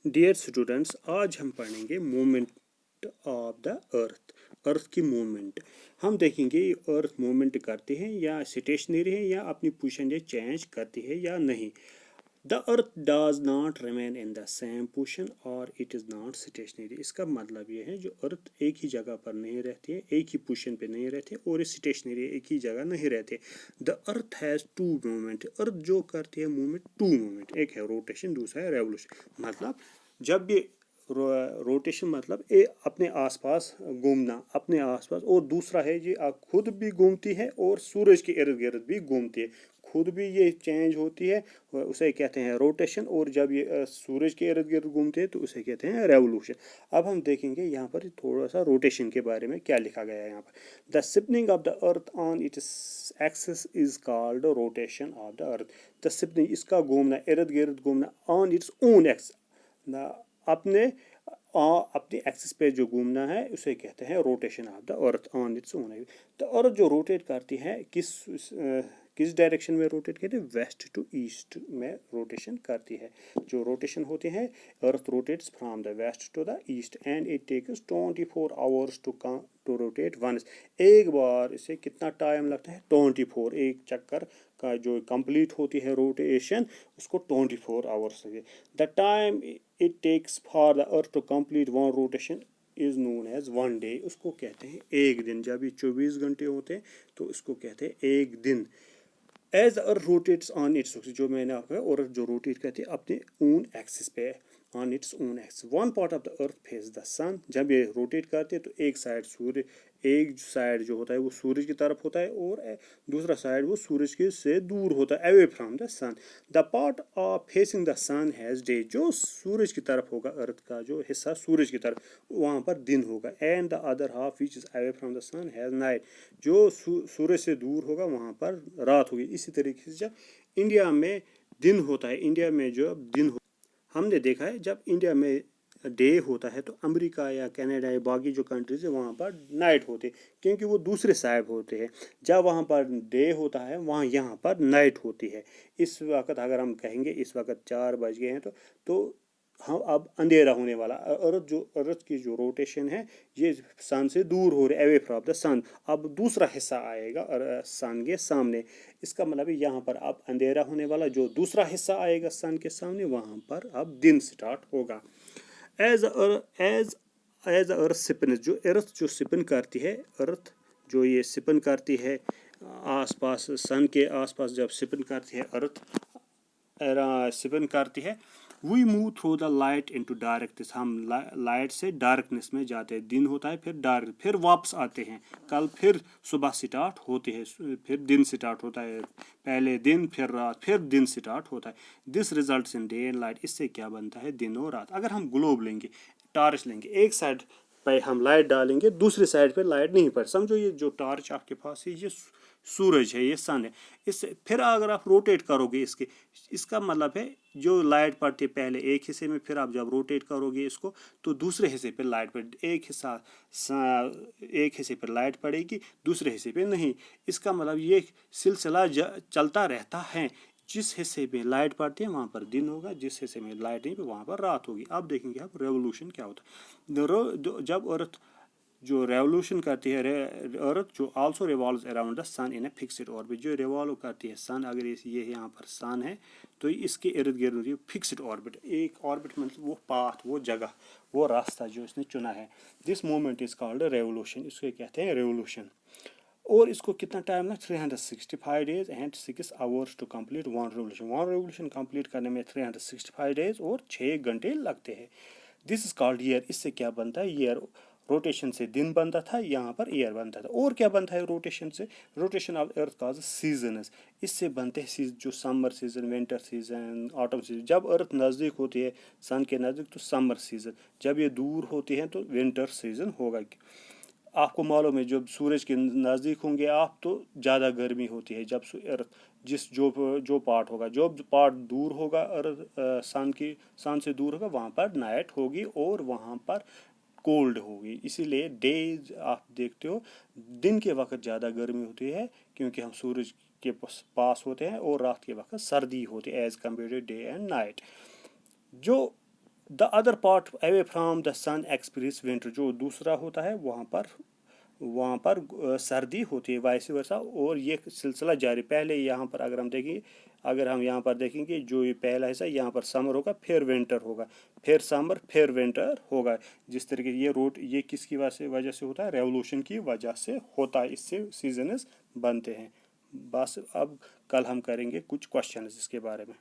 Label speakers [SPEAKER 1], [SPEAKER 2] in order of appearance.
[SPEAKER 1] Dear students, आज हम पढ़ेंगे मूवमेंट ऑफ द अर्थ की मूवमेंट। हम देखेंगे अर्थ मूवमेंट करती है या स्टेशनरी है या अपनी पोजीशन ये चेंज करती है या नहीं। The earth does not remain in the same position और इट इज़ नॉट स्टेशनरी। इसका मतलब ये है जो अर्थ एक ही जगह पर नहीं रहती है, एक ही पोजीशन पे नहीं रहती और ये स्टेशनरी एक ही जगह नहीं रहती। The earth has to movement. Earth जो करती है मूवमेंट, टू मूवमेंट, एक है रोटेशन, दूसरा है रेवोल्यूशन। मतलब जब ये रोटेशन मतलब ये अपने आसपास घूमना, अपने आसपास, और दूसरा है ये खुद भी घूमती है और सूरज के इर्द गिर्द भी घूमती है। खुद भी ये चेंज होती है, उसे कहते हैं रोटेशन, और जब ये सूरज के इर्द गिर्द घूमते हैं तो उसे कहते हैं रेवोल्यूशन। अब हम देखेंगे यहाँ पर थोड़ा सा रोटेशन के बारे में क्या लिखा गया है यहाँ पर। The spinning of the earth on its axis is called rotation of the earth. The spinning, इसका घूमना, इर्द गिर्द घूमना, ऑन इट्स ओन एक्सिस, अपने अपनी एक्सिस पे जो घूमना है उसे कहते हैं rotation of the earth on its own. The earth जो रोटेट करती है किस डायरेक्शन में रोटेट करती है? वेस्ट टू ईस्ट में रोटेशन करती है। जो रोटेशन होती है, earth rotates from the west to the east and it takes 24 hours to rotate once. एक बार इसे कितना टाइम लगता है? 24। एक चक्कर का जो कंप्लीट होती है रोटेशन, उसको 24 आवर्स लगे। The time it takes for the earth to complete one rotation is known as one day. उसको कहते हैं एक दिन। जब ये 24 घंटे होते हैं तो इसको कहते हैं एक दिन। As earth rotates on its, जो मैंने आपको, और जो रोटेट करती है अपने ओन एक्सिस पे, on its own axis. One part of the earth face the sun. जब ये रोटेट करती है तो एक साइड जो होता है वो सूरज की तरफ होता है और दूसरा साइड वो सूरज के से दूर होता है, away from the sun. The part of facing the sun has day. जो सूरज की तरफ होगा, अर्थ का जो हिस्सा सूरज की तरफ, वहाँ पर दिन होगा। And the other half which is away from the sun has night. जो सूरज से दूर होगा वहाँ पर रात होगी। इसी तरीके से जब इंडिया में दिन होता है, इंडिया में जो दिन हमने देखा है, जब इंडिया में डे होता है तो अमेरिका या कनाडा या बाकी जो कंट्रीज है वहाँ पर नाइट होती है, क्योंकि वो दूसरे साइड होते हैं। जब वहाँ पर डे होता है वहाँ यहाँ पर नाइट होती है। इस वक्त अगर हम कहेंगे इस वक्त 4 बज गए हैं तो हम अब अंधेरा होने वाला। अर्थ की जो रोटेशन है ये सन से दूर हो रही है, अवे फ्रॉम द सन। अब दूसरा हिस्सा आएगा सन के सामने। इसका मतलब यहाँ पर अब अंधेरा होने वाला, जो दूसरा हिस्सा आएगा सन के सामने, वहाँ पर अब दिन स्टार्ट होगा। एज अर्थ स्पिन, जो अर्थ जो स्पिन करती है, अर्थ जो ये स्पिन करती है आसपास, सन के आसपास जब स्पिन करती है अर्थ, स्पिन करती है, we move through the light into darkness. हम लाइट से डार्कनेस में जाते हैं। दिन होता है, फिर डार्क, फिर वापस आते हैं। कल फिर सुबह स्टार्ट होती है, फिर दिन स्टार्ट होता है। पहले दिन, फिर रात, फिर दिन स्टार्ट होता है। This results in day and light. इससे क्या बनता है? दिन और रात। अगर हम ग्लोब लेंगे, टॉर्च लेंगे, एक साइड पे हम लाइट डालेंगे, दूसरी साइड पे लाइट नहीं पड़। समझो ये जो टॉर्च आपके पास है ये सूरज है, ये सन है। इससे फिर अगर आप रोटेट करोगे इसका मतलब है जो लाइट पड़ती है पहले एक हिस्से में, फिर आप जब रोटेट करोगे इसको तो दूसरे हिस्से पे लाइट पड़े। एक हिस्से पर लाइट पड़ेगी, दूसरे हिस्से पे नहीं। इसका मतलब ये सिलसिला चलता रहता है। जिस हिस्से में लाइट पड़ती है वहाँ पर दिन होगा, जिस हिस्से में लाइट नहीं, वहाँ पर रात होगी। अब देखेंगे आप रेवोल्यूशन क्या होता है। जब अर्थ जो रेवोल्यूशन करती है, अर्थ जो also revolves around the sun in a fixed orbit. जो रिवॉल्व करती है सन, अगर ये यहाँ पर सन है तो इसके इर्द गिर्द होती है फिक्स्ड ऑर्बिट। एक ऑर्बिट मतलब वो पाथ, वो जगह, वो रास्ता जो इसने चुना है। This moment is called revolution. इसको कहते हैं रेवोल्यूशन। और इसको कितना टाइम लगा? 365 days and 6 hours to complete one revolution. One revolution complete करने में 365 डेज और 6 घंटे लगते हैं। This is called year. इससे क्या बनता है? ईयर। रोटेशन से दिन बनता था, यहाँ पर ईयर बनता था। और क्या बनता है रोटेशन से? Rotation of earth cause seasons. इससे बनते हैं जो summer season, winter season, autumn season. जब अर्थ नज़दीक होती है सन के नज़दीक तो समर सीजन, जब ये दूर होती है तो विंटर सीजन होगा। आपको मालूम है जब सूरज के नज़दीक होंगे आप तो ज़्यादा गर्मी होती है। जब अर्थ जो पार्ट होगा, जो पार्ट दूर होगा अर्थ सन से दूर होगा, वहाँ पर नाइट होगी और वहाँ पर कोल्ड होगी। इसीलिए डेज आप देखते हो दिन के वक्त ज़्यादा गर्मी होती है, क्योंकि हम सूरज के पास होते हैं, और रात के वक्त सर्दी होती है as compare to day and night. जो the other part away from the sun experience winter, जो दूसरा होता है वहाँ पर सर्दी होती है, वाइस वर्सा। और ये सिलसिला जारी, पहले यहाँ पर अगर हम यहाँ पर देखेंगे, जो ये पहला हिस्सा यहाँ पर समर होगा, फिर विंटर होगा, फिर समर, फिर विंटर होगा। जिस तरीके ये किसकी वजह से होता है? रेवोल्यूशन की वजह से होता है, इससे सीजनस बनते हैं। बस अब कल हम करेंगे कुछ क्वेश्चन इसके बारे में।